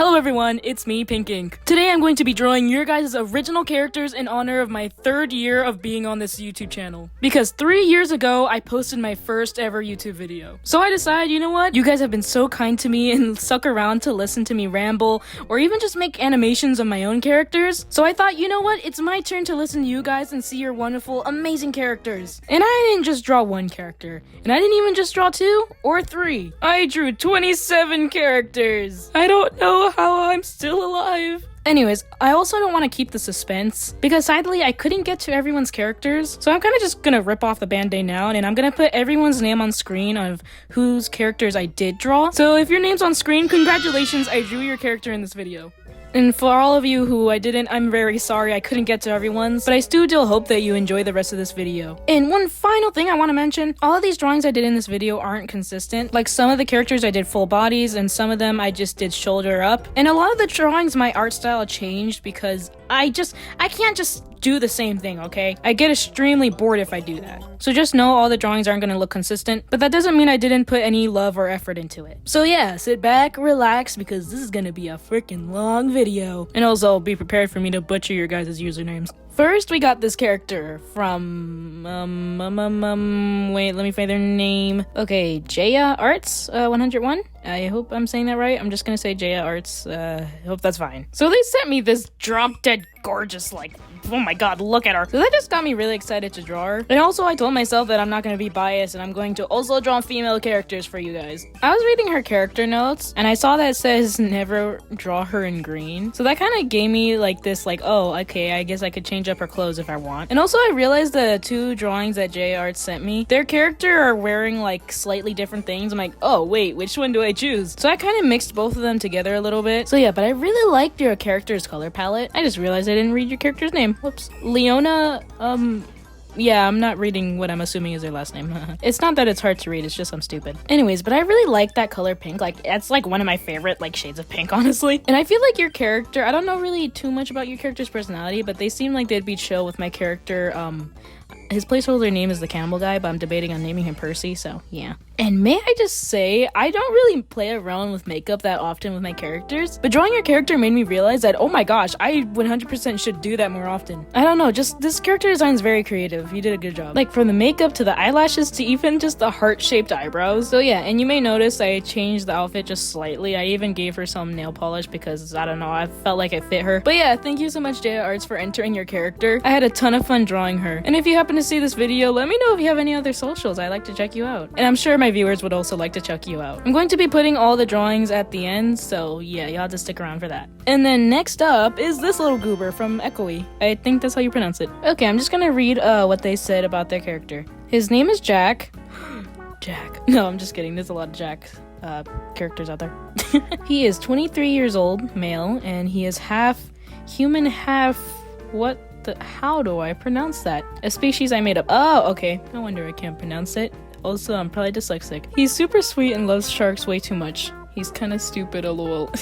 Hello everyone, it's me, Pinkink. Today I'm going to be drawing your guys' original characters in honor of my 3rd year of being on this YouTube channel. Because 3 years ago, I posted my first ever YouTube video. So I decided, you know what? You guys have been so kind to me and stuck around to listen to me ramble, or even just make animations of my own characters. So I thought, you know what? It's my turn to listen to you guys and see your wonderful, amazing characters. And I didn't just draw one character. And I didn't even just draw 2 or 3. I drew 27 characters. I don't know how I'm still alive. Anyways, I also don't want to keep the suspense, because sadly I couldn't get to everyone's characters, so I'm kind of just gonna rip off the band-aid now, and I'm gonna put everyone's name on screen of whose characters I did draw. So if your name's on screen, congratulations, I drew your character in this video. And for all of you who I didn't, I'm very sorry I couldn't get to everyone's, but I still hope that you enjoy the rest of this video. And one final thing I want to mention, all of these drawings I did in this video aren't consistent. Like some of the characters I did full bodies, and some of them I just did shoulder up. And a lot of the drawings, my art style changed because I can't just do the same thing, okay? I get extremely bored if I do that. So just know all the drawings aren't gonna look consistent, but that doesn't mean I didn't put any love or effort into it. So yeah, sit back, relax, because this is gonna be a freaking long video. And also, be prepared for me to butcher your guys' usernames. First, we got this character from, wait, let me find their name. Okay, Jaya Arts, 101. I hope I'm saying that right. I'm just gonna say Jaya Arts, hope that's fine. So they sent me this drop-dead gorgeous, like, oh my god, look at her. So that just got me really excited to draw her. And also, I told myself that I'm not gonna be biased, and I'm going to also draw female characters for you guys. I was reading her character notes, and I saw that it says never draw her in green. So that kind of gave me, like, this, like, oh, okay, I guess I could change up her clothes if I want. And also, I realized the 2 drawings that J Arts sent me, their character are wearing, like, slightly different things. I'm like, oh, wait, which one do I choose? So I kind of mixed both of them together a little bit. So yeah, but I really liked your character's color palette. I just realized I didn't read your character's name. Whoops. Leona, yeah, I'm not reading what I'm assuming is their last name. It's not that it's hard to read, it's just I'm stupid. Anyways, but I really like that color pink. Like, that's like one of my favorite, like, shades of pink, honestly. And I feel like your character, I don't know really too much about your character's personality, but they seem like they'd be chill with my character. His placeholder name is the Cannibal Guy, but I'm debating on naming him Percy, so yeah. And may I just say, I don't really play around with makeup that often with my characters, but drawing your character made me realize that, oh my gosh, I 100% should do that more often. I don't know, just this character design is very creative. You did a good job. Like, from the makeup to the eyelashes to even just the heart-shaped eyebrows. So yeah, and you may notice I changed the outfit just slightly. I even gave her some nail polish because, I don't know, I felt like it fit her. But yeah, thank you so much, Jaya Arts, for entering your character. I had a ton of fun drawing her. And if you happen to see this video, let me know if you have any other socials. I'd like to check you out. And I'm sure my viewers would also like to check you out. I'm going to be putting all the drawings at the end, so yeah, you'll have to stick around for that. And then next up is this little goober from Echoey. I think that's how you pronounce it. Okay, I'm just gonna read what they said about their character. His name is Jack. Jack. No, I'm just kidding. There's a lot of Jack characters out there. He is 23 years old, male, and he is half human, half how do I pronounce that? A species I made up. Oh, okay. No wonder I can't pronounce it. Also, I'm probably dyslexic. He's super sweet and loves sharks way too much. He's kind of stupid, lol.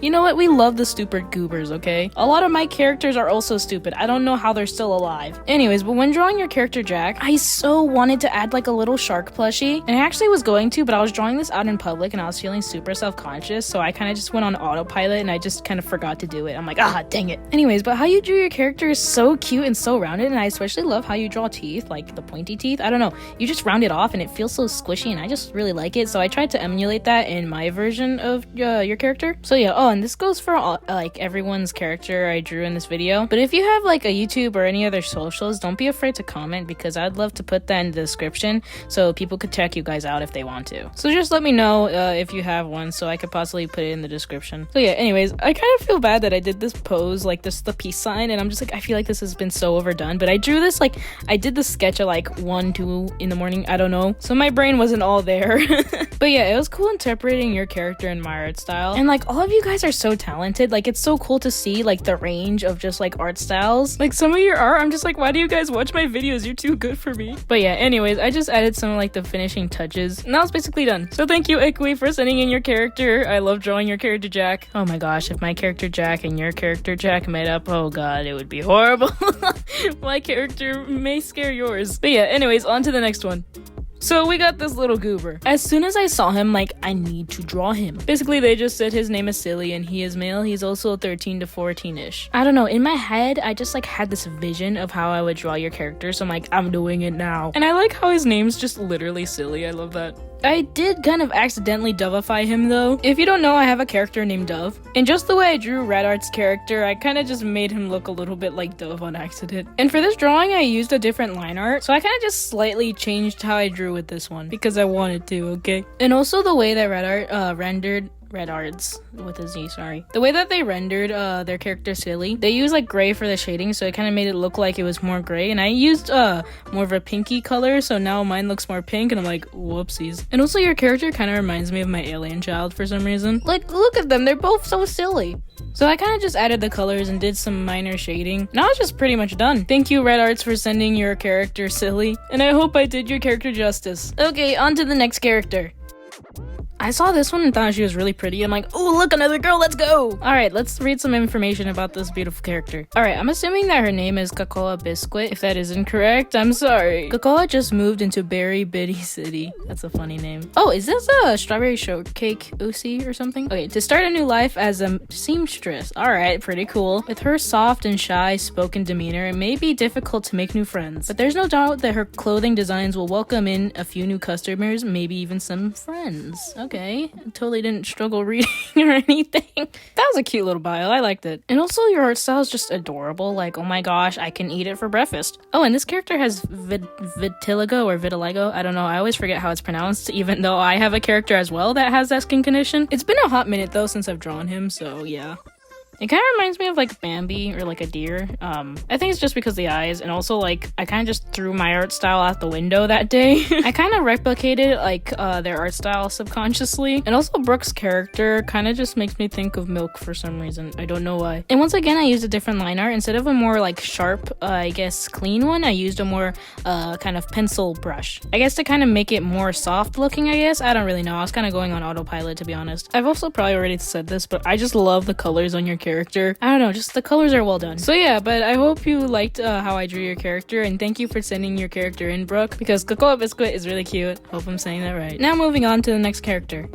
You know what? We love the stupid goobers, okay? A lot of my characters are also stupid. I don't know how they're still alive. Anyways, but when drawing your character Jack, I so wanted to add like a little shark plushie. And I actually was going to, but I was drawing this out in public and I was feeling super self-conscious. So I kind of just went on autopilot and I just kind of forgot to do it. I'm like, ah, dang it. Anyways, but how you drew your character is so cute and so rounded. And I especially love how you draw teeth, like the pointy teeth. I don't know. You just round it off and it feels so squishy and I just really like it. So I tried to emulate that in my version of your character. So yeah, oh, and this goes for all, like everyone's character I drew in this video. But if you have like a YouTube or any other socials, don't be afraid to comment, because I'd love to put that in the description so people could check you guys out if they want to. So just let me know if you have one so I could possibly put it in the description. So yeah, anyways, I kind of feel bad that I did this pose, like this, the peace sign, and I'm just like, I feel like this has been so overdone, but I drew this, like, I did the sketch at like 1, 2 in the morning, I don't know, so my brain wasn't all there. But yeah, it was cool interpreting your character in my art style, and like all of you guys are so talented. Like, it's so cool to see like the range of just like art styles. Like some of your art, I'm just like, why do you guys watch my videos? You're too good for me. But yeah, anyways, I just added some of like the finishing touches and that was basically done. So thank you, Echoey, for sending in your character. I love drawing your character Jack. Oh my gosh, if my character Jack and your character Jack met up, oh god, it would be horrible. My character may scare yours. But yeah, anyways, on to the next one. So we got this little goober. As soon as I saw him, like, I need to draw him. Basically, they just said his name is Silly and he is male. He's also 13 to 14-ish. I don't know, in my head, I just like had this vision of how I would draw your character. So I'm like, I'm doing it now. And I like how his name's just literally Silly. I love that. I did kind of accidentally Doveify him though. If you don't know, I have a character named Dove. And just the way I drew Radart's character, I kind of just made him look a little bit like Dove on accident. And for this drawing, I used a different line art. So I kind of just slightly changed how I drew with this one because I wanted to, okay? And also the way that rendered Radarts with a Z, sorry. The way that they rendered their character Silly, they used like gray for the shading, so it kind of made it look like it was more gray. And I used more of a pinky color, so now mine looks more pink, and I'm like, whoopsies. And also your character kind of reminds me of my alien child for some reason. Like, look at them, they're both so silly. So I kind of just added the colors and did some minor shading. Now it's just pretty much done. Thank you, Radarts, for sending your character Silly, and I hope I did your character justice. Okay, on to the next character. I saw this one and thought she was really pretty. I'm like, oh, look, another girl, let's go! Alright, let's read some information about this beautiful character. Alright, I'm assuming that her name is Cocoa Biscuit. If that is incorrect, I'm sorry. Cocoa just moved into Berry Bitty City. That's a funny name. Oh, is this a strawberry shortcake Uzi or something? Okay, to start a new life as a seamstress. Alright, pretty cool. With her soft and shy spoken demeanor, it may be difficult to make new friends. But there's no doubt that her clothing designs will welcome in a few new customers, maybe even some friends. Okay, I totally didn't struggle reading or anything. That was a cute little bio, I liked it. And also your art style is just adorable, like, oh my gosh, I can eat it for breakfast. Oh, and this character has vitiligo or vitiligo, I don't know, I always forget how it's pronounced, even though I have a character as well that has that skin condition. It's been a hot minute though since I've drawn him, so yeah. It kind of reminds me of like Bambi or like a deer. I think it's just because the eyes, and also like I kind of just threw my art style out the window that day. I kind of replicated like their art style subconsciously, and also Brooke's character kind of just makes me think of milk for some reason. I don't know why. And once again, I used a different line art. Instead of a more like sharp, I guess clean one, I used a more kind of pencil brush. I guess to kind of make it more soft looking, I guess. I don't really know. I was kind of going on autopilot to be honest. I've also probably already said this, but I just love the colors on your character. I don't know, just the colors are well done. So yeah, but I hope you liked how I drew your character, and thank you for sending your character in, Brooke, because Cocoa Biscuit is really cute. Hope I'm saying that right. Now moving on to the next character.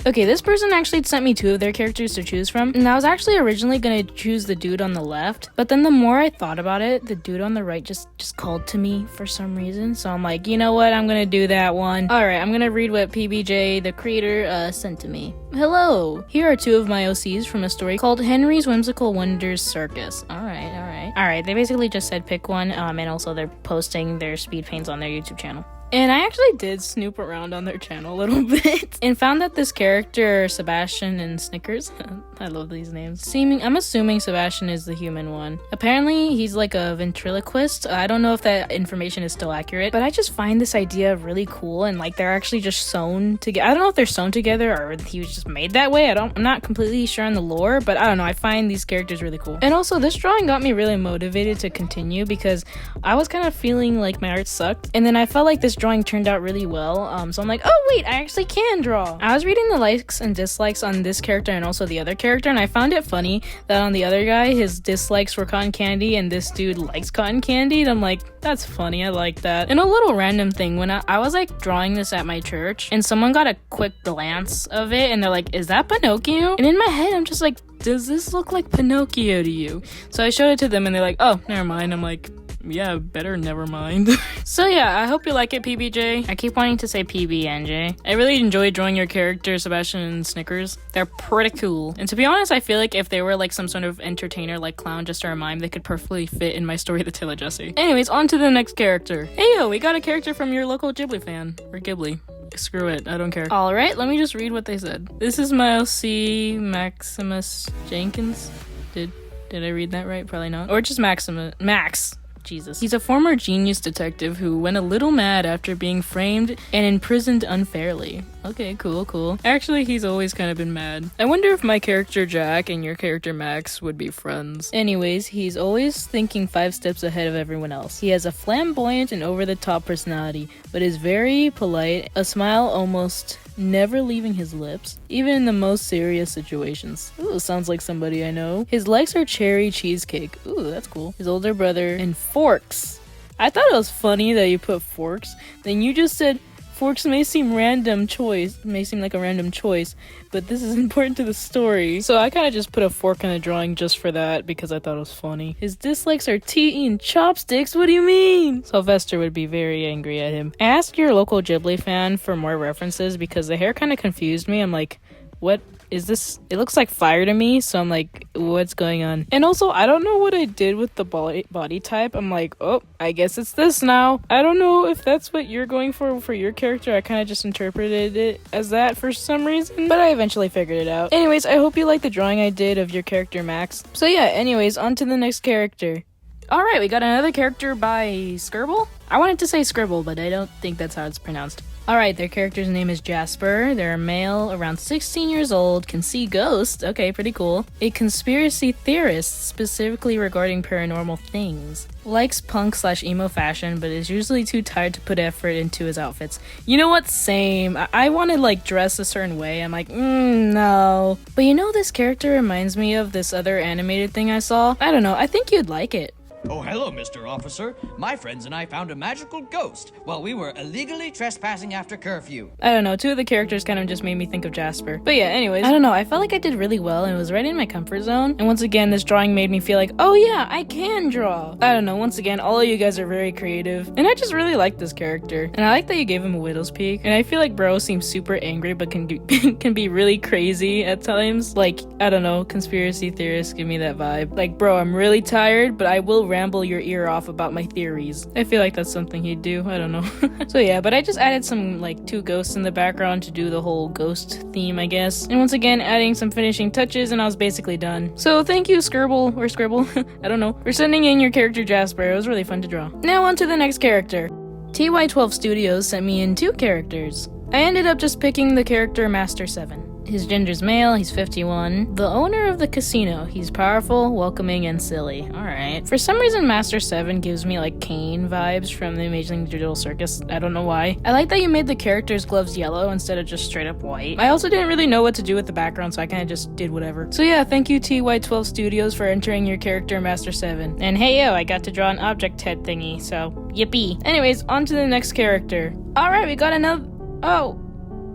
Okay, this person actually sent me two of their characters to choose from, and I was actually originally gonna choose the dude on the left, but then the more I thought about it, the dude on the right just called to me for some reason, so I'm like, you know what, I'm gonna do that one. Alright, I'm gonna read what PBJ, the creator, sent to me. Hello! Here are two of my OCs from a story called Henry's Whimsical Wonders Circus. Alright, they basically just said pick one, and also they're posting their speed paints on their YouTube channel. And I actually did snoop around on their channel a little bit and found that this character, Sebastian and Snickers, I love these names. I'm assuming Sebastian is the human one. Apparently, he's like a ventriloquist. I don't know if that information is still accurate, but I just find this idea really cool, and like they're actually just sewn together. I don't know if they're sewn together or he was just made that way. I'm not completely sure on the lore, but I don't know. I find these characters really cool. And also, this drawing got me really motivated to continue because I was kind of feeling like my art sucked, and then I felt like this drawing turned out really well, so I'm like, oh wait, I actually can draw. I was reading the likes and dislikes on this character and also the other character, and I found it funny that on the other guy, his dislikes were cotton candy and this dude likes cotton candy, and I'm like, that's funny, I like that. And a little random thing, when I was like drawing this at my church, and someone got a quick glance of it, and they're like, is that Pinocchio? And in my head, I'm just like, does this look like Pinocchio to you? So I showed it to them, and they're like, oh, never mind. I'm like, yeah, better never mind. So yeah, I hope you like it, PBJ. I keep wanting to say PBNJ. I really enjoyed drawing your character, Sebastian and Snickers. They're pretty cool. And to be honest, I feel like if they were like some sort of entertainer like clown, just or a mime, they could perfectly fit in my story, The Tale of Jessie. Anyways, on to the next character. Hey yo, we got a character from your local Ghibli fan. Or Ghibli. Screw it, I don't care. Alright, let me just read what they said. This is my LC, Maximus Jenkins. Did I read that right? Probably not. Or just Max. Jesus. He's a former genius detective who went a little mad after being framed and imprisoned unfairly. Okay, cool. Actually, he's always kind of been mad. I wonder if my character Jack and your character Max would be friends. Anyways, he's always thinking 5 steps ahead of everyone else. He has a flamboyant and over-the-top personality, but is very polite, a smile almost never leaving his lips, even in the most serious situations. Ooh, sounds like somebody I know. His likes are cherry cheesecake. Ooh, that's cool. His older brother, and forks. I thought it was funny that you put forks, then you just said Forks may seem like a random choice, but this is important to the story. So I kind of just put a fork in the drawing just for that because I thought it was funny. His dislikes are tea and chopsticks. What do you mean? Sylvester would be very angry at him. Ask your local Ghibli fan for more references because the hair kind of confused me. I'm like, what is this? It looks like fire to me, so I'm like, what's going on? And also, I don't know what I did with the body type. I'm like, oh, I guess it's this now. I don't know if that's what you're going for your character. I kind of just interpreted it as that for some reason, but I eventually figured it out. Anyways, I hope you like the drawing I did of your character, Max. So yeah, anyways, on to the next character. Alright, we got another character by Scribble. I wanted to say Scribble, but I don't think that's how it's pronounced. Alright, their character's name is Jasper. They're a male, around 16 years old, can see ghosts. Okay, pretty cool. A conspiracy theorist, specifically regarding paranormal things. Likes punk/emo fashion, but is usually too tired to put effort into his outfits. You know what? Same. I want to like dress a certain way. I'm like, no. But you know, this character reminds me of this other animated thing I saw. I don't know. I think you'd like it. Oh, hello, Mr. Officer. My friends and I found a magical ghost while we were illegally trespassing after curfew. I don't know, two of the characters kind of just made me think of Jasper. But yeah, anyways, I don't know, I felt like I did really well and it was right in my comfort zone. And once again, this drawing made me feel like, oh yeah, I can draw. I don't know, once again, all of you guys are very creative. And I just really like this character. And I like that you gave him a widow's peak. And I feel like bro seems super angry but can be really crazy at times. Like, I don't know, conspiracy theorists give me that vibe. Like, bro, I'm really tired, but I will ramble your ear off about my theories. I feel like that's something he'd do. I don't know. So yeah, but I just added some like 2 ghosts in the background to do the whole ghost theme, I guess. And once again, adding some finishing touches and I was basically done. So thank you, Scribble, I don't know, for sending in your character Jasper. It was really fun to draw. Now on to the next character. TY12 Studios sent me in 2 characters. I ended up just picking the character Master 7. His gender's male, he's 51. The owner of the casino, he's powerful, welcoming, and silly. Alright. For some reason, Master 7 gives me like Kane vibes from the Amazing Digital Circus. I don't know why. I like that you made the character's gloves yellow instead of just straight up white. I also didn't really know what to do with the background, so I kind of just did whatever. So yeah, thank you TY12 Studios for entering your character Master 7. And hey yo, I got to draw an object head thingy, so yippee. Anyways, on to the next character. Alright, we got another...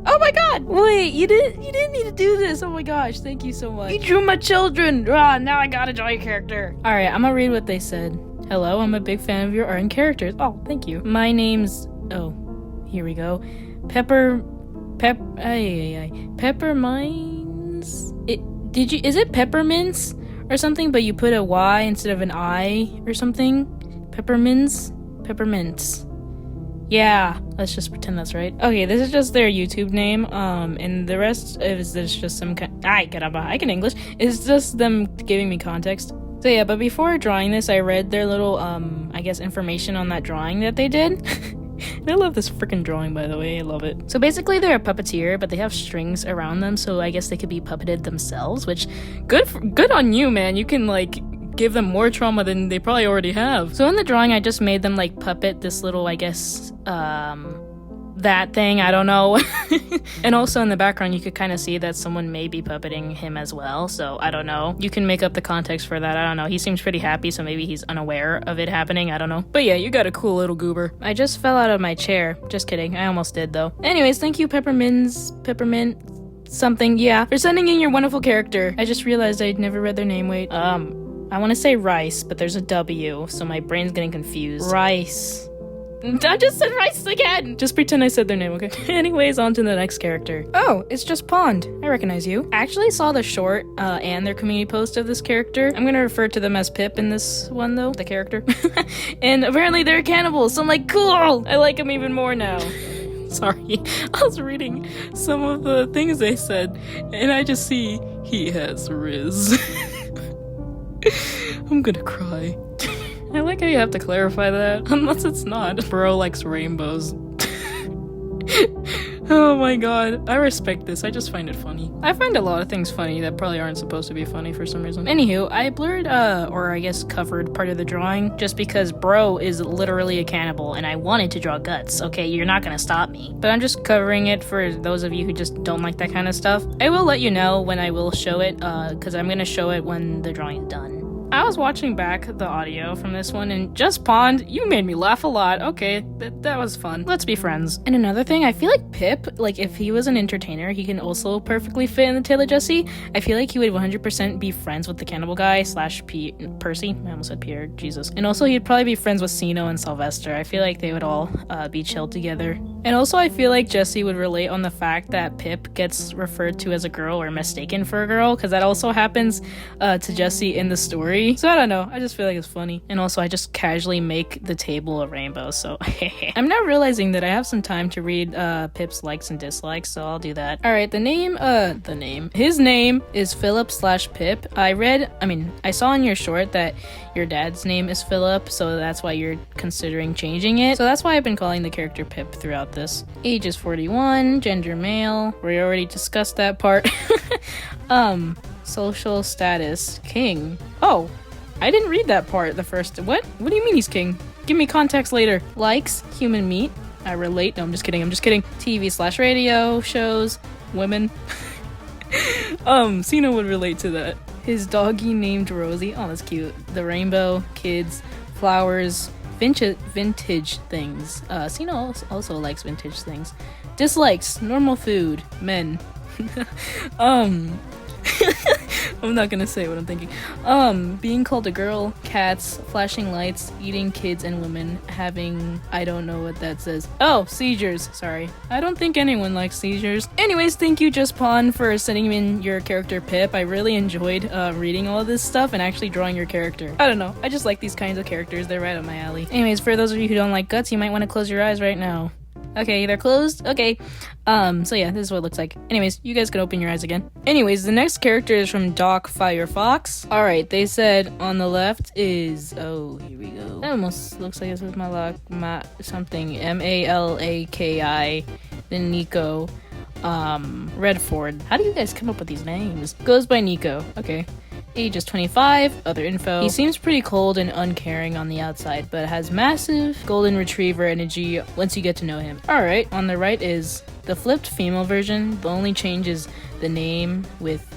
Oh my god! Wait, you didn't need to do this. Oh my gosh, thank you so much. You drew my children! Now I gotta draw your character. Alright, I'm gonna read what they said. Hello, I'm a big fan of your art and characters. Oh, thank you. My name's... Oh, here we go. Peppermints? Is it peppermints or something, but you put a Y instead of an I or something? Peppermints? Yeah, let's just pretend that's right. Okay, this is just their YouTube name, and the rest is just some I can English. It's just them giving me context. So yeah, but before drawing this, I read their little, I guess information on that drawing that they did. And I love this freaking drawing, by the way. I love it. So basically, they're a puppeteer, but they have strings around them, so I guess they could be puppeted themselves, which, good on you, man. You can, like... give them more trauma than they probably already have. So in the drawing, I just made them like puppet this little, I guess, that thing, I don't know. And also in the background, you could kind of see that someone may be puppeting him as well. So I don't know. You can make up the context for that. I don't know. He seems pretty happy, so maybe he's unaware of it happening. I don't know. But yeah, you got a cool little goober. I just fell out of my chair. Just kidding. I almost did though. Anyways, thank you, Peppermint something, yeah, for sending in your wonderful character. I just realized I'd never read their name. Wait, I want to say rice, but there's a W, so my brain's getting confused. Rice. I just said rice again! Just pretend I said their name, okay? Anyways, on to the next character. Oh, it's just Pond. I recognize you. I actually saw the short and their community post of this character. I'm gonna refer to them as Pip in this one, though, the character. And apparently they're cannibals, so I'm like, cool! I like them even more now. Sorry, I was reading some of the things they said, and I just see he has Riz. I'm gonna cry. I like how you have to clarify that, unless it's not. Bro likes rainbows. Oh my god, I respect this. I just find it funny. I find a lot of things funny that probably aren't supposed to be funny for some reason. Anywho, I blurred, or I guess covered part of the drawing just because bro is literally a cannibal and I wanted to draw guts. Okay, you're not gonna stop me. But I'm just covering it for those of you who just don't like that kind of stuff. I will let you know when I will show it, because I'm gonna show it when the drawing is done. I was watching back the audio from this one, and Just Pond, you made me laugh a lot. Okay, that was fun. Let's be friends. And another thing, I feel like Pip, like if he was an entertainer, he can also perfectly fit in the Taylor Jesse. I feel like he would 100% be friends with the cannibal guy slash Percy. I almost said Pierre, Jesus. And also he'd probably be friends with Sino and Sylvester. I feel like they would all be chilled together. And also I feel like Jesse would relate on the fact that Pip gets referred to as a girl or mistaken for a girl, because that also happens to Jesse in the story. So I don't know, I just feel like it's funny. And also I just casually make the table a rainbow, so I'm now realizing that I have some time to read Pip's likes and dislikes, so I'll do that. Alright, his name is Philip / Pip. I saw in your short that your dad's name is Philip, so that's why you're considering changing it. So that's why I've been calling the character Pip throughout this. Age is 41, gender male. We already discussed that part. Social status, king. Oh, I didn't read that part the first. What do you mean he's king? Give me context later. Likes, human meat. I relate. No, I'm just kidding. TV / radio shows, women. Sino would relate to that. His doggy named Rosie. Oh, that's cute. The rainbow, kids, flowers, vintage things. Sino also likes vintage things. Dislikes, normal food, men. I'm not gonna say what I'm thinking. Being called a girl, cats, flashing lights, eating kids and women, having, I don't know what that says. Oh, seizures, sorry. I don't think anyone likes seizures. Anyways, thank you Just Pawn for sending in your character Pip. I really enjoyed reading all of this stuff and actually drawing your character. I don't know, I just like these kinds of characters, they're right up my alley. Anyways, for those of you who don't like guts, you might want to close your eyes right now. Okay, they're closed? Okay. So yeah, this is what it looks like. Anyways, you guys can open your eyes again. Anyways, the next character is from Doc Firefox. Alright, they said on the left is... Oh, here we go. That almost looks like this is Malak, something. Malaki. Then Nico. Redford. How do you guys come up with these names? Goes by Nico. Okay. Age is 25, other info. He seems pretty cold and uncaring on the outside, but has massive golden retriever energy once you get to know him. Alright, on the right is the flipped female version. The only change is the name with...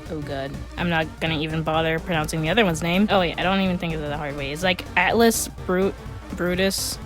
Oh god. I'm not gonna even bother pronouncing the other one's name. Oh wait, I don't even think of it the hard way. It's like Atlas, Brutus,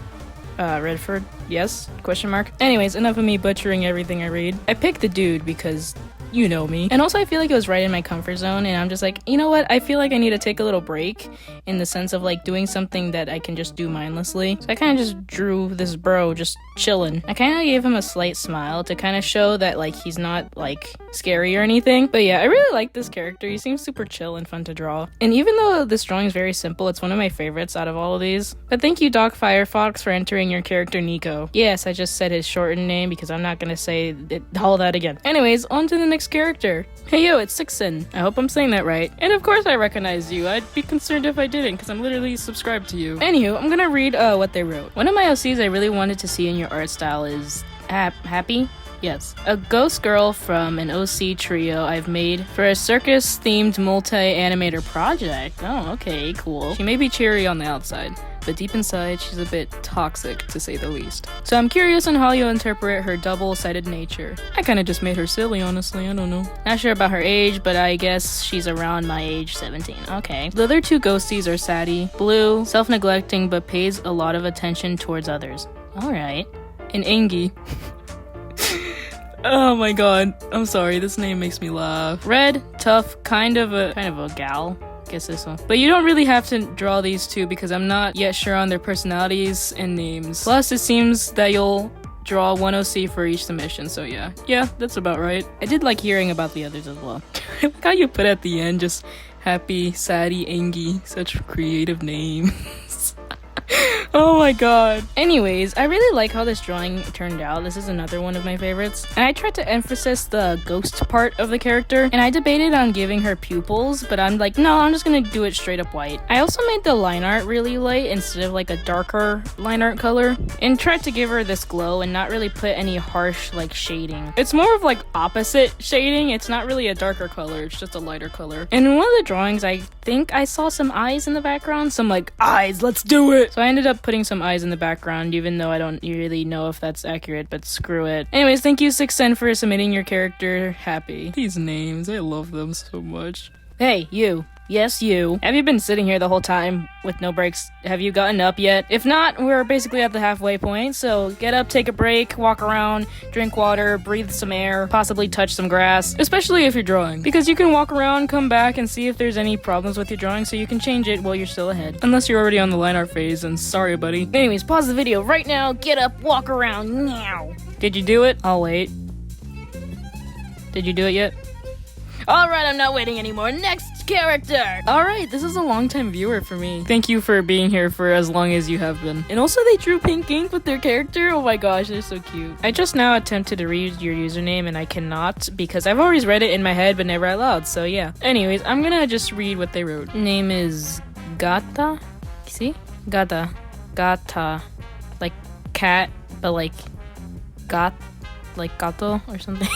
Redford. Yes? Question mark. Anyways, enough of me butchering everything I read. I picked the dude because... you know me. And also I feel like it was right in my comfort zone, and I'm just like, you know what, I feel like I need to take a little break in the sense of like doing something that I can just do mindlessly. So I kind of just drew this bro just chilling. I kind of gave him a slight smile to kind of show that like he's not like scary or anything. But yeah, I really like this character. He seems super chill and fun to draw. And even though this drawing is very simple, it's one of my favorites out of all of these. But thank you Doc Firefox for entering your character Nico. Yes, I just said his shortened name because I'm not gonna say all that again. Anyways, on to the next character. Hey yo, it's Sixen. I hope I'm saying that right. And of course I recognize you. I'd be concerned if I didn't because I'm literally subscribed to you. Anywho, I'm gonna read what they wrote. One of my OCs I really wanted to see in your art style is Happy? Yes. A ghost girl from an OC trio I've made for a circus-themed multi-animator project. Oh, okay, cool. She may be cheery on the outside, but deep inside, she's a bit toxic, to say the least. So I'm curious on how you'll interpret her double-sided nature. I kinda just made her silly, honestly, I don't know. Not sure about her age, but I guess she's around my age, 17. Okay. The other two ghosties are Sadie, Blue, self-neglecting but pays a lot of attention towards others. Alright. And Angie. Oh my god. I'm sorry, this name makes me laugh. Red, tough, kind of a gal. Guess this one. But you don't really have to draw these two because I'm not yet sure on their personalities and names. Plus, it seems that you'll draw one OC for each submission, so yeah. Yeah, that's about right. I did like hearing about the others as well. I like how you put at the end just Happy, Sadie, Angie. Such creative names. Oh my god. Anyways, I really like how this drawing turned out. This is another one of my favorites. And I tried to emphasize the ghost part of the character, and I debated on giving her pupils, but I'm like, no, I'm just gonna do it straight up white. I also made the line art really light instead of like a darker line art color, and tried to give her this glow and not really put any harsh like shading. It's more of like opposite shading. It's not really a darker color, it's just a lighter color. And in one of the drawings, I think I saw some eyes in the background, so I'm like, eyes, let's do it! So I ended up putting some eyes in the background, even though I don't really know if that's accurate, but screw it. Anyways, thank you Sixen for submitting your character Happy. These names, I love them so much. Hey, you Yes, you. Have you been sitting here the whole time with no breaks? Have you gotten up yet? If not, we're basically at the halfway point, so get up, take a break, walk around, drink water, breathe some air, possibly touch some grass, especially if you're drawing, because you can walk around, come back, and see if there's any problems with your drawing so you can change it while you're still ahead. Unless you're already on the line art phase, and sorry, buddy. Anyways, pause the video right now, get up, walk around, now. Did you do it? I'll wait. Did you do it yet? Alright, I'm not waiting anymore. Next character! Alright, this is a long-time viewer for me. Thank you for being here for as long as you have been. And also they drew Pinkink with their character. Oh my gosh, they're so cute. I just now attempted to read your username and I cannot because I've always read it in my head but never out loud, so yeah. Anyways, I'm gonna just read what they wrote. Name is Gata? See? Gata. Gata. Like cat, but like gato or something.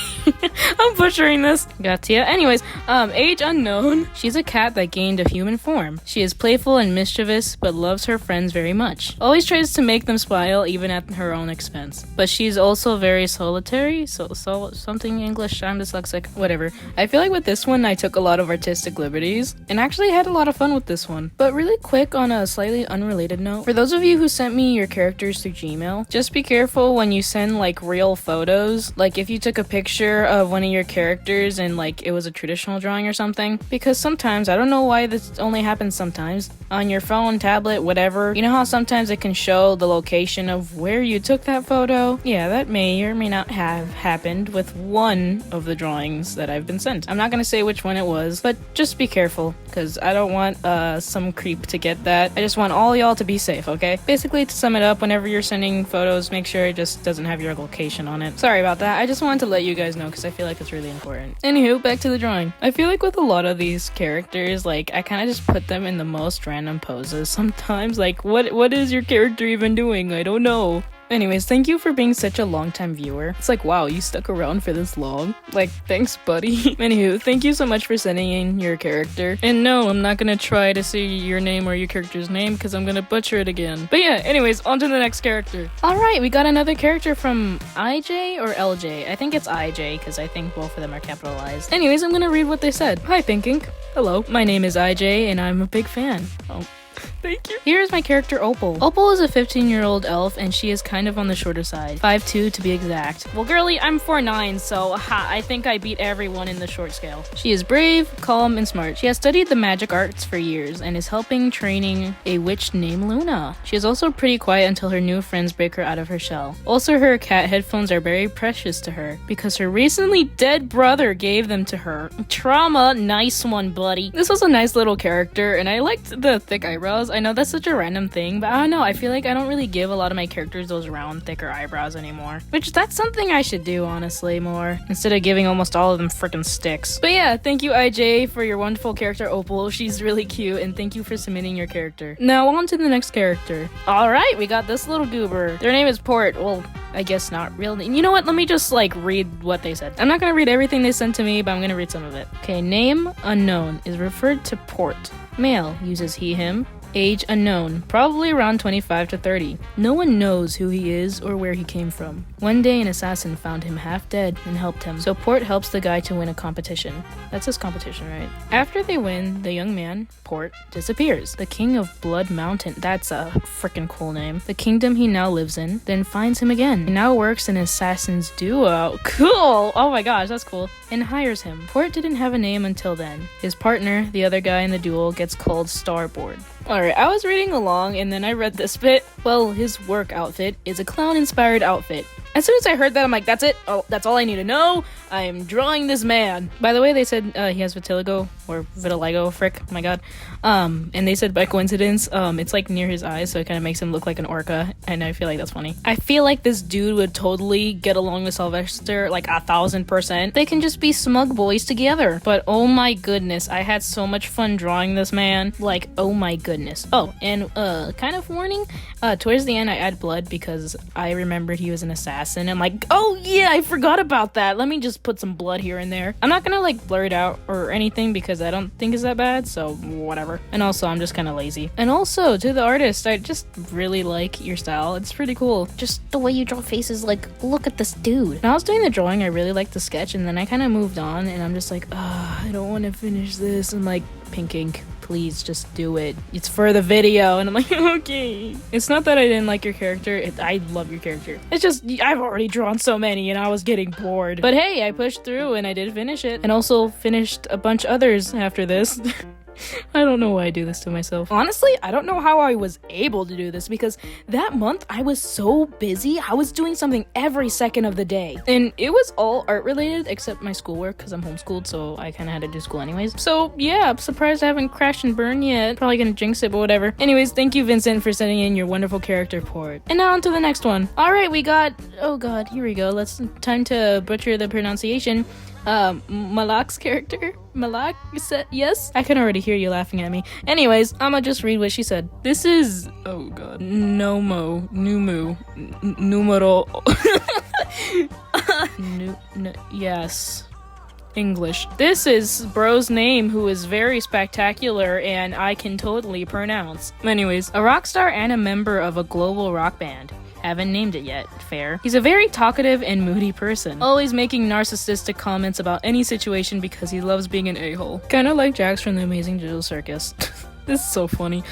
I'm butchering this. Gatia. Anyways, age unknown. She's a cat that gained a human form. She is playful and mischievous, but loves her friends very much. Always tries to make them smile, even at her own expense. But she's also very solitary. Something English. I'm dyslexic. Whatever. I feel like with this one, I took a lot of artistic liberties, and actually had a lot of fun with this one. But really quick, on a slightly unrelated note, for those of you who sent me your characters through Gmail, just be careful when you send like real photos. Like if you took a picture of one of your characters and like it was a traditional drawing or something, because sometimes, I don't know why this only happens sometimes, on your phone, tablet, whatever, you know how sometimes it can show the location of where you took that photo? Yeah, that may or may not have happened with one of the drawings that I've been sent. I'm not gonna say which one it was, but just be careful, because I don't want some creep to get that. I just want all y'all to be safe, okay? Basically, to sum it up, whenever you're sending photos, make sure it just doesn't have your location on it. Sorry about that. I just wanted to let you guys know because I feel like it's really important. Anywho, back to the drawing. I feel like with a lot of these characters, like I kind of just put them in the most random poses sometimes. Like what is your character even doing? I don't know. Anyways, thank you for being such a long-time viewer. It's like, wow, you stuck around for this long. Like, thanks, buddy. Anywho, thank you so much for sending in your character. And no, I'm not gonna try to say your name or your character's name because I'm gonna butcher it again. But yeah, anyways, on to the next character. Alright, we got another character from IJ or LJ. I think it's IJ because I think both of them are capitalized. Anyways, I'm gonna read what they said. Hi, Pinkink. Hello, my name is IJ and I'm a big fan. Oh. Thank you. Here is my character Opal. Opal is a 15-year-old elf and she is kind of on the shorter side. 5'2" to be exact. Well, girly, I'm 4'9", so I think I beat everyone in the short scale. She is brave, calm, and smart. She has studied the magic arts for years and is helping training a witch named Luna. She is also pretty quiet until her new friends break her out of her shell. Also, her cat headphones are very precious to her because her recently dead brother gave them to her. Trauma, nice one, buddy. This was a nice little character and I liked the thick eyebrows. I know that's such a random thing, but I don't know, I feel like I don't really give a lot of my characters those round, thicker eyebrows anymore. Which, that's something I should do, honestly, more. Instead of giving almost all of them freaking sticks. But yeah, thank you, IJ, for your wonderful character, Opal. She's really cute, and thank you for submitting your character. Now, on to the next character. Alright, we got this little goober. Their name is Port. Well, I guess not real. You know what? Let me just, like, read what they said. I'm not gonna read everything they sent to me, but I'm gonna read some of it. Okay, name unknown is referred to Port. Male uses he, him. Age unknown, probably around 25 to 30. No one knows who he is or where he came from. One day an assassin found him half dead and helped him, so Port helps the guy to win a competition. That's his competition, right? After they win, the young man, Port, disappears. The king of Blood Mountain, that's a freaking cool name, the kingdom he now lives in, then finds him again. He now works in Assassin's Duo. Cool! Oh my gosh, that's cool. And hires him. Port didn't have a name until then. His partner, the other guy in the duel, gets called Starboard. Alright, I was reading along and then I read this bit. Well, his work outfit is a clown-inspired outfit. As soon as I heard that, I'm like, that's it. Oh, that's all I need to know. I am drawing this man. By the way, they said he has vitiligo or vitiligo, frick, oh my god. And they said by coincidence, it's like near his eyes, so it kind of makes him look like an orca, and I feel like that's funny. I feel like this dude would totally get along with Sylvester, like 1000%. They can just be smug boys together. But oh my goodness, I had so much fun drawing this man. Like, oh my goodness. Oh, and kind of warning, towards the end I add blood because I remembered he was an assassin. I'm like, oh yeah, I forgot about that. Let me just put some blood here and there. I'm not gonna like blur it out or anything because I don't think it's that bad, so whatever. And also, I'm just kind of lazy. And also, to the artist, I just really like your style. It's pretty cool. Just the way you draw faces, like, look at this dude. When I was doing the drawing, I really liked the sketch, and then I kind of moved on, and I'm just like, I don't want to finish this. I'm like, Pinkink, please just do it. It's for the video. And I'm like, okay. It's not that I didn't like your character. I love your character. It's just, I've already drawn so many and I was getting bored. But hey, I pushed through and I did finish it. And also finished a bunch others after this. I don't know why I do this to myself. Honestly, I don't know how I was able to do this because that month I was so busy. I was doing something every second of the day. And it was all art related except my schoolwork because I'm homeschooled, so I kind of had to do school anyways. So yeah, I'm surprised I haven't crashed and burned yet. Probably gonna jinx it, but whatever. Anyways, thank you, Vincent, for sending in your wonderful character port. And now on to the next one. Alright, we got, oh god, here we go. Time to butcher the pronunciation. Malak's character? Malak? You said yes? I can already hear you laughing at me. Anyways, I'ma just read what she said. This is, oh god, Numu, numero. Yes. English. This is bro's name, who is very spectacular and I can totally pronounce. Anyways, a rock star and a member of a global rock band. Haven't named it yet. Fair. He's a very talkative and moody person, always making narcissistic comments about any situation because he loves being an a-hole. Kinda like Jax from the Amazing Digital Circus. This is so funny.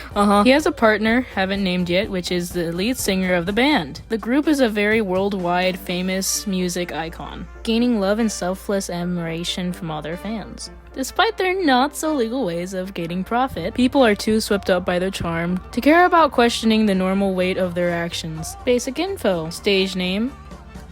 He has a partner, haven't named yet, which is the lead singer of the band. The group is a very worldwide famous music icon, gaining love and selfless admiration from all their fans. Despite their not-so-legal ways of gaining profit, people are too swept up by their charm to care about questioning the normal weight of their actions. Basic info. Stage name.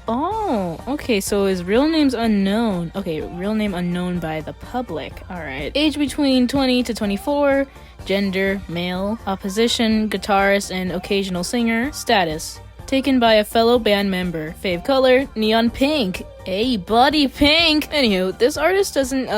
Oh, okay, so his real name's unknown. Okay, real name unknown by the public. Alright. Age between 20 to 24. Gender, male. Opposition, guitarist and occasional singer. Status. Taken by a fellow band member. Fave color, neon pink. Hey, buddy, pink! Anywho, this artist doesn't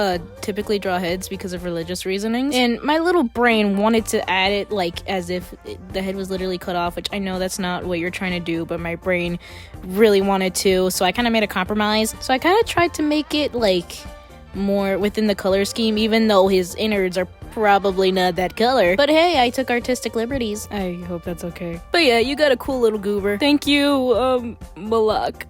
typically draw heads because of religious reasonings, and my little brain wanted to add it like as if the head was literally cut off, which I know that's not what you're trying to do, but my brain really wanted to, so I kind of made a compromise. So I kind of tried to make it like more within the color scheme, even though his innards are probably not that color. But hey, I took artistic liberties. I hope that's okay. But yeah, you got a cool little goober. Thank you, Malak,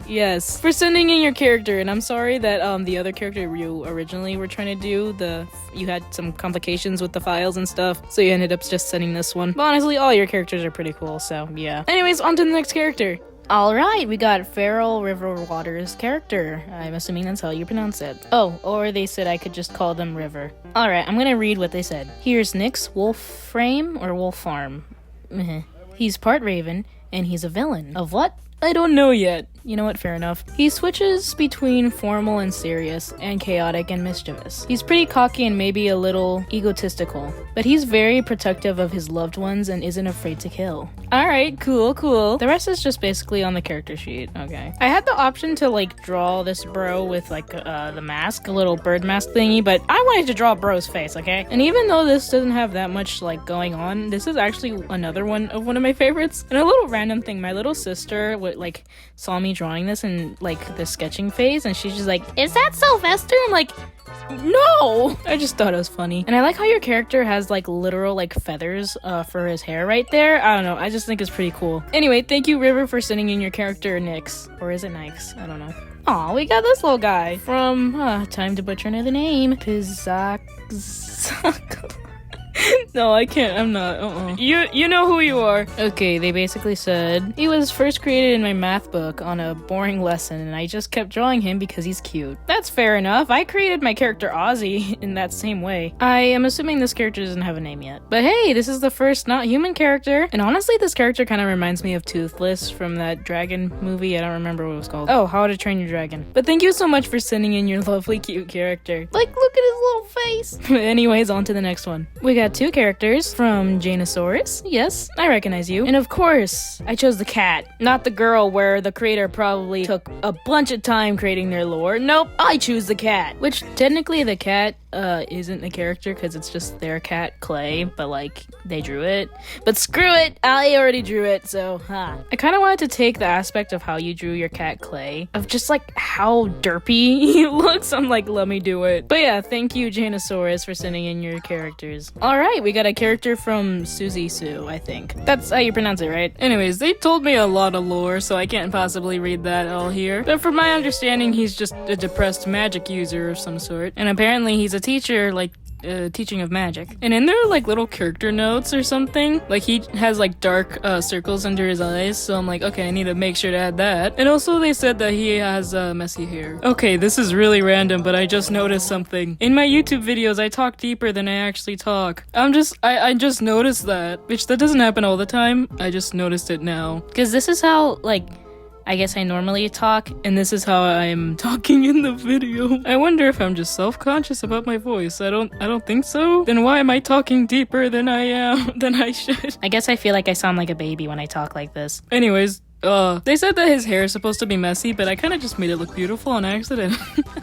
yes, for sending in your character. And I'm sorry that the other character you originally were trying to do, you had some complications with the files and stuff, so you ended up just sending this one. But honestly, all your characters are pretty cool, so yeah. Anyways, on to the next character. Alright, we got Feral River Water's character. I'm assuming that's how you pronounce it. Oh, or they said I could just call them River. Alright, I'm gonna read what they said. Here's Nick's wolf frame or wolf farm. He's part raven, and he's a villain. Of what? I don't know yet. You know what, fair enough. He switches between formal and serious, and chaotic and mischievous. He's pretty cocky and maybe a little egotistical, but he's very protective of his loved ones and isn't afraid to kill. Alright, cool. The rest is just basically on the character sheet. Okay. I had the option to like draw this bro with like the mask, a little bird mask thingy, but I wanted to draw bro's face, okay? And even though this doesn't have that much like going on, this is actually another one of my favorites. And a little random thing, my little sister like saw me drawing this in like the sketching phase, and she's just like, "Is that Sylvester?" I'm like, no! I just thought it was funny. And I like how your character has like literal like feathers for his hair right there. I don't know, I just think it's pretty cool. Anyway, thank you, River, for sending in your character, Nyx. Or is it Nyx? I don't know. Aw, we got this little guy from time to butcher another name. Pizak. No, I can't. I'm not. You know who you are. Okay, they basically said he was first created in my math book on a boring lesson, and I just kept drawing him because he's cute. That's fair enough. I created my character Aussie in that same way. I am assuming this character doesn't have a name yet. But hey, this is the first not human character. And honestly, this character kind of reminds me of Toothless from that dragon movie. I don't remember what it was called. Oh, How to Train Your Dragon. But thank you so much for sending in your lovely cute character. Like, look at his little face. Anyways, on to the next one. We got two characters from Janosaurus. Yes, I recognize you. And of course, I chose the cat, not the girl where the creator probably took a bunch of time creating their lore. Nope, I choose the cat. Which technically the cat isn't a character because it's just their cat, Clay, but like they drew it. But screw it, I already drew it, so I kind of wanted to take the aspect of how you drew your cat, Clay, of just like how derpy he looks. I'm like, let me do it. But yeah, thank you, Janosaurus, for sending in your characters. Alright, we got a character from Suzy Sue, I think. That's how you pronounce it, right? Anyways, they told me a lot of lore, so I can't possibly read that all here. But from my understanding, he's just a depressed magic user of some sort. And apparently he's a teacher, like teaching of magic. And in their like little character notes or something, like he has like dark circles under his eyes, so I'm like, okay, I need to make sure to add that. And also they said that he has messy hair. Okay, this is really random, but I just noticed something. In my YouTube videos, I talk deeper than I actually talk. I just noticed that, which that doesn't happen all the time. I just noticed it now. Because this is how, like, I guess I normally talk, and this is how I'm talking in the video. I wonder if I'm just self-conscious about my voice. I don't think so. Then why am I talking deeper than I should? I guess I feel like I sound like a baby when I talk like this. Anyways, they said that his hair is supposed to be messy, but I kind of just made it look beautiful on accident.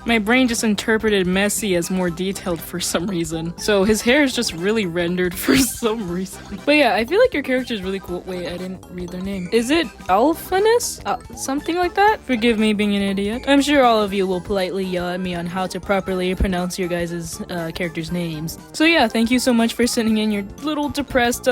My brain just interpreted messy as more detailed for some reason. So his hair is just really rendered for some reason. But yeah, I feel like your character is really cool. Wait, I didn't read their name. Is it Alphanus? Something like that? Forgive me being an idiot. I'm sure all of you will politely yell at me on how to properly pronounce your guys' characters' names. So yeah, thank you so much for sending in your little depressed,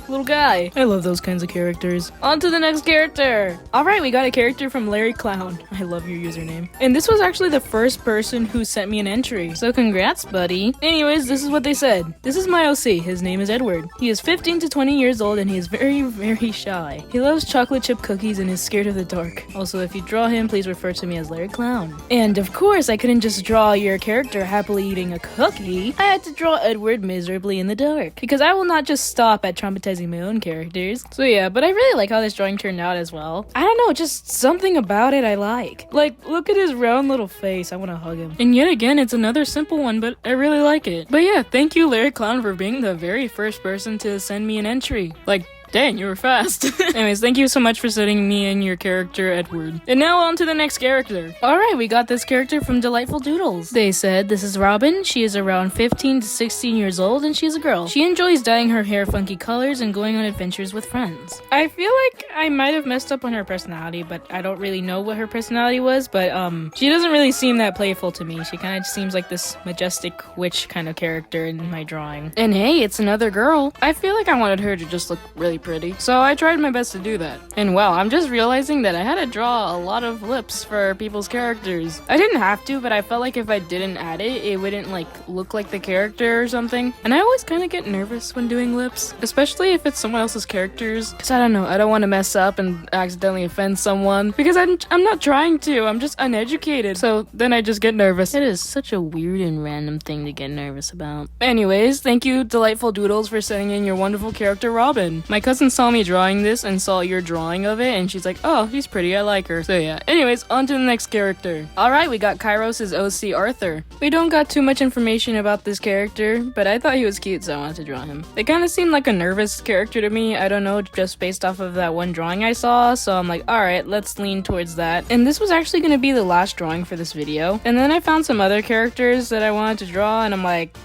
little guy. I love those kinds of characters. On to the next character. All right, we got a character from Larry Clown. I love your username. And this was actually the first person who sent me an entry. So congrats, buddy. Anyways, this is what they said. This is my OC. His name is Edward. He is 15 to 20 years old and he is very, very shy. He loves chocolate chip cookies and is scared of the dark. Also, if you draw him, please refer to me as Larry Clown. And of course, I couldn't just draw your character happily eating a cookie. I had to draw Edward miserably in the dark. Because I will not just stop at traumatizing my own characters. So yeah, but I really like how this drawing turned out as well. I don't know, just something about it I like. Like, look at his round little face. I want to hug him. And yet again, it's another simple one, but I really like it. But yeah, thank you, Larry Clown, for being the very first person to send me an entry. Like, dang, you were fast. Anyways, thank you so much for sending me in your character, Edward. And now on to the next character. Alright, we got this character from Delightful Doodles. They said, this is Robin. She is around 15 to 16 years old and she's a girl. She enjoys dyeing her hair funky colors and going on adventures with friends. I feel like I might have messed up on her personality, but I don't really know what her personality was, but she doesn't really seem that playful to me. She kind of seems like this majestic witch kind of character in my drawing. And hey, it's another girl. I feel like I wanted her to just look really pretty, so I tried my best to do that. And wow, I'm just realizing that I had to draw a lot of lips for people's characters. I didn't have to, but I felt like if I didn't add it, it wouldn't like look like the character or something. And I always kind of get nervous when doing lips, especially if it's someone else's characters, because I don't know, I don't want to mess up and accidentally offend someone, because I'm not trying to, I'm just uneducated, so then I just get nervous. It is such a weird and random thing to get nervous about. Anyways, thank you, Delightful Doodles, for sending in your wonderful character, Robin. My cousin saw me drawing this and saw your drawing of it, and she's like, oh, she's pretty, I like her. So yeah, anyways, on to the next character. Alright, we got Kairos' OC Arthur. We don't got too much information about this character, but I thought he was cute, so I wanted to draw him. They kind of seemed like a nervous character to me, I don't know, just based off of that one drawing I saw, so I'm like, alright, let's lean towards that. And this was actually going to be the last drawing for this video, and then I found some other characters that I wanted to draw, and I'm like,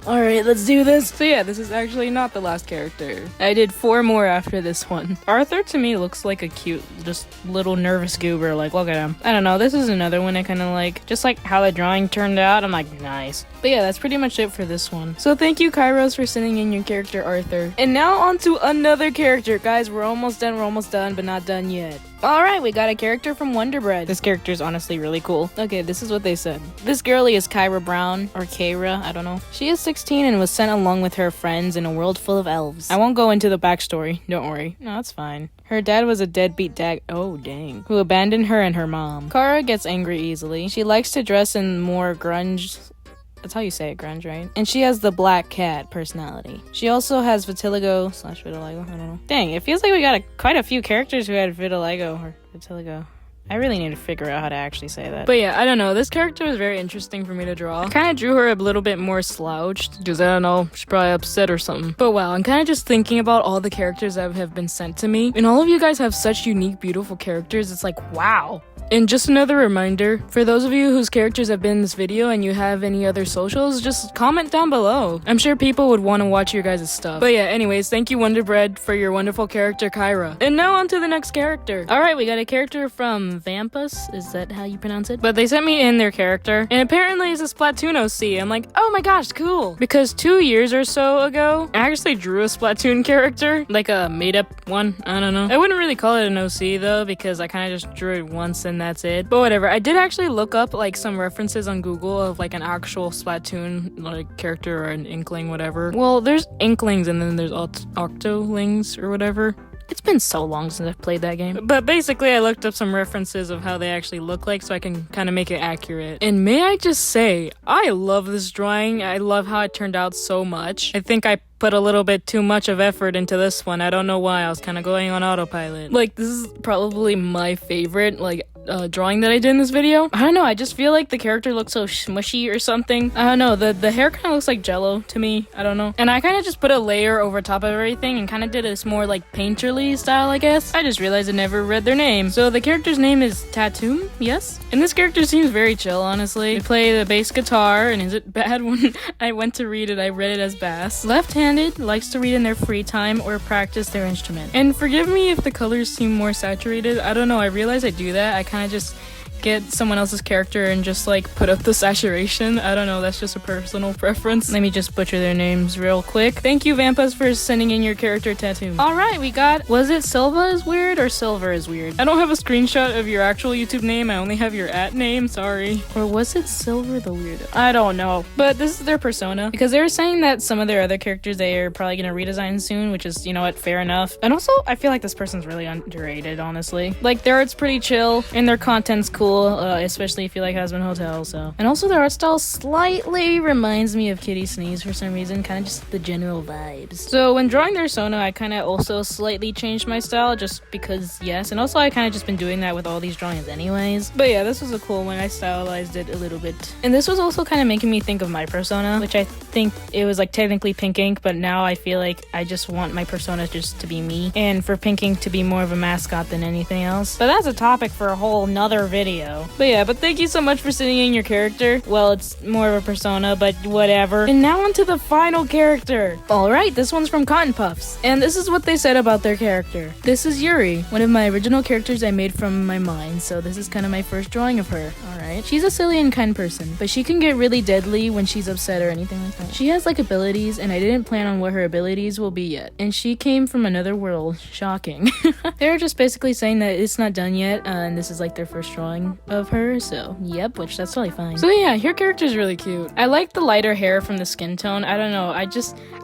alright, let's do this. So yeah, this is actually not the last character. I did 4 more after this one. Arthur to me looks like a cute, just little nervous goober, like look at him. I don't know, this is another one I kind of like. Just like how the drawing turned out, I'm like, nice. But yeah, that's pretty much it for this one. So thank you, Kairos, for sending in your character, Arthur. And now on to another character. Guys, we're almost done, but not done yet. Alright, we got a character from Wonder Bread. This character is honestly really cool. Okay, this is what they said. This girlie is Kyra Brown, or Kyra, I don't know. She is 16 and was sent along with her friends in a world full of elves. I won't go into the backstory, don't worry. No, it's fine. Her dad was a deadbeat oh dang, who abandoned her and her mom. Kara gets angry easily. She likes to dress in more grunge. That's how you say it, grunge, right? And she has the black cat personality. She also has vitiligo / vitiligo, I don't know. Dang, it feels like we got quite a few characters who had vitiligo or vitiligo. I really need to figure out how to actually say that. But yeah, I don't know. This character was very interesting for me to draw. I kind of drew her a little bit more slouched because I don't know, she's probably upset or something. But wow, I'm kind of just thinking about all the characters that have been sent to me. And all of you guys have such unique, beautiful characters. It's like, wow. And just another reminder, for those of you whose characters have been in this video and you have any other socials, just comment down below. I'm sure people would want to watch your guys' stuff. But yeah, anyways, thank you Wonder Bread for your wonderful character, Kyra. And now on to the next character. Alright, we got a character from Vampus, is that how you pronounce it? But they sent me in their character, and apparently it's a Splatoon OC. I'm like, oh my gosh, cool. Because 2 years or so ago, I actually drew a Splatoon character, like a made up one, I don't know. I wouldn't really call it an OC though, because I kind of just drew it once and that's it. But whatever, I did actually look up like some references on Google of like an actual Splatoon like character or an Inkling, whatever. Well, there's Inklings and then there's Octolings or whatever. It's been so long since I've played that game. But basically, I looked up some references of how they actually look like so I can kind of make it accurate. And may I just say, I love this drawing. I love how it turned out so much. I think I put a little bit too much of effort into this one. I don't know why. I was kind of going on autopilot. Like, this is probably my favorite, like, drawing that I did in this video. I don't know, I just feel like the character looks so smushy or something. I don't know, the hair kind of looks like jello to me. I don't know. And I kind of just put a layer over top of everything and kind of did this more like painterly style, I guess. I just realized I never read their name. So the character's name is Tatum, yes? And this character seems very chill, honestly. They play the bass guitar, and is it bad when I went to read it, I read it as bass. Left-handed, likes to read in their free time or practice their instrument. And forgive me if the colors seem more saturated. I don't know, I realize I do that. I kind of just get someone else's character and just like put up the saturation. I don't know, that's just a personal preference. Let me just butcher their names real quick. Thank you, Vampas, for sending in your character tattoo. Alright, we got, was it Silva is weird or Silver is weird? I don't have a screenshot of your actual YouTube name, I only have your @name, sorry. Or was it Silver the weirdo? I don't know. But this is their persona. Because they were saying that some of their other characters they are probably gonna redesign soon, which is, you know what, fair enough. And also, I feel like this person's really underrated, honestly. Like, their art's pretty chill, and their content's cool. Especially if you like Hazbin Hotel, so. And also their art style slightly reminds me of Kitty Sneeze for some reason, kind of just the general vibes. So when drawing their Sona, I kind of also slightly changed my style just because, yes, and also I kind of just been doing that with all these drawings anyways. But yeah, this was a cool one. I stylized it a little bit. And this was also kind of making me think of my persona, which I think it was like technically Pinkink, but now I feel like I just want my persona just to be me, and for Pinkink to be more of a mascot than anything else. But that's a topic for a whole nother video. But yeah, but thank you so much for sending in your character. Well, it's more of a persona, but whatever. And now onto the final character. Alright, this one's from Cotton Puffs. And this is what they said about their character. This is Yuri, one of my original characters I made from my mind, so this is kind of my first drawing of her. Alright. She's a silly and kind person, but she can get really deadly when she's upset or anything like that. She has like abilities, and I didn't plan on what her abilities will be yet. And she came from another world. Shocking. They're just basically saying that it's not done yet, and this is like their first drawing of her, so yep, which that's totally fine. So yeah, your character's really cute. I like the lighter hair from the skin tone. I don't know,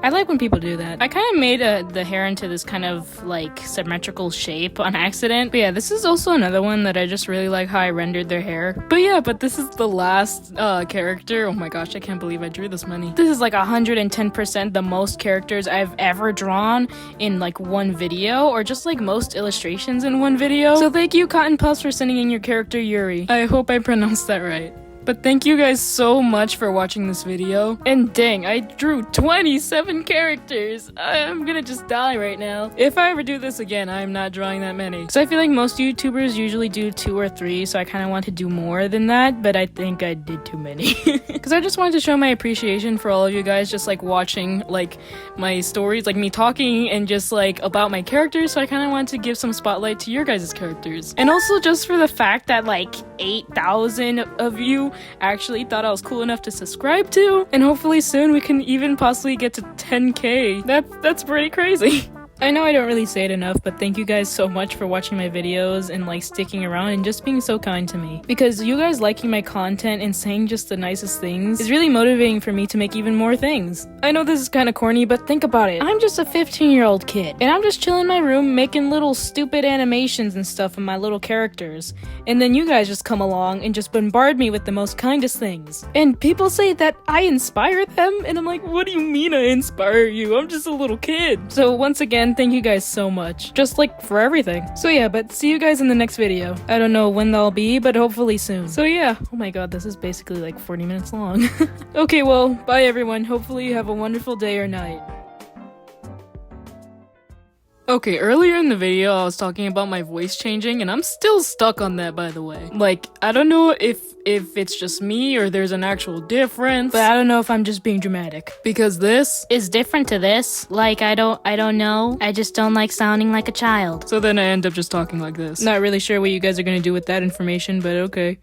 I like when people do that. I kind of made the hair into this kind of like symmetrical shape on accident. But yeah, this is also another one that I just really like how I rendered their hair. But yeah, but this is the last character. Oh my gosh, I can't believe I drew this many. This is like 110% the most characters I've ever drawn in like one video, or just like most illustrations in one video. So thank you, Cotton Puffs, for sending in your character Yuri. I hope I pronounced that right. But thank you guys so much for watching this video. And dang, I drew 27 characters. I'm gonna just die right now. If I ever do this again, I'm not drawing that many. Because I feel like most YouTubers usually do 2 or 3, so I kind of want to do more than that, but I think I did too many. Because I just wanted to show my appreciation for all of you guys just like watching like my stories, like me talking and just like about my characters, so I kind of wanted to give some spotlight to your guys' characters. And also just for the fact that like 8,000 of you actually thought I was cool enough to subscribe to, and hopefully soon we can even possibly get to 10k. That's pretty crazy. I know I don't really say it enough, but thank you guys so much for watching my videos and like sticking around and just being so kind to me. Because you guys liking my content and saying just the nicest things is really motivating for me to make even more things. I know this is kind of corny, but think about it. I'm just a 15-year-old kid, and I'm just chilling in my room making little stupid animations and stuff of my little characters. And then you guys just come along and just bombard me with the most kindest things. And people say that I inspire them, and I'm like, what do you mean I inspire you? I'm just a little kid. So once again, thank you guys so much. Just like for everything. So yeah, but see you guys in the next video. I don't know when they'll be, but hopefully soon. So yeah, oh my god, this is basically like 40 minutes long. Okay, well, bye everyone. Hopefully you have a wonderful day or night. Okay, earlier in the video, I was talking about my voice changing, and I'm still stuck on that, by the way. Like, I don't know if it's just me or there's an actual difference, but I don't know if I'm just being dramatic. Because this is different to this. Like, I don't know. I just don't like sounding like a child. So then I end up just talking like this. Not really sure what you guys are gonna do with that information, but okay.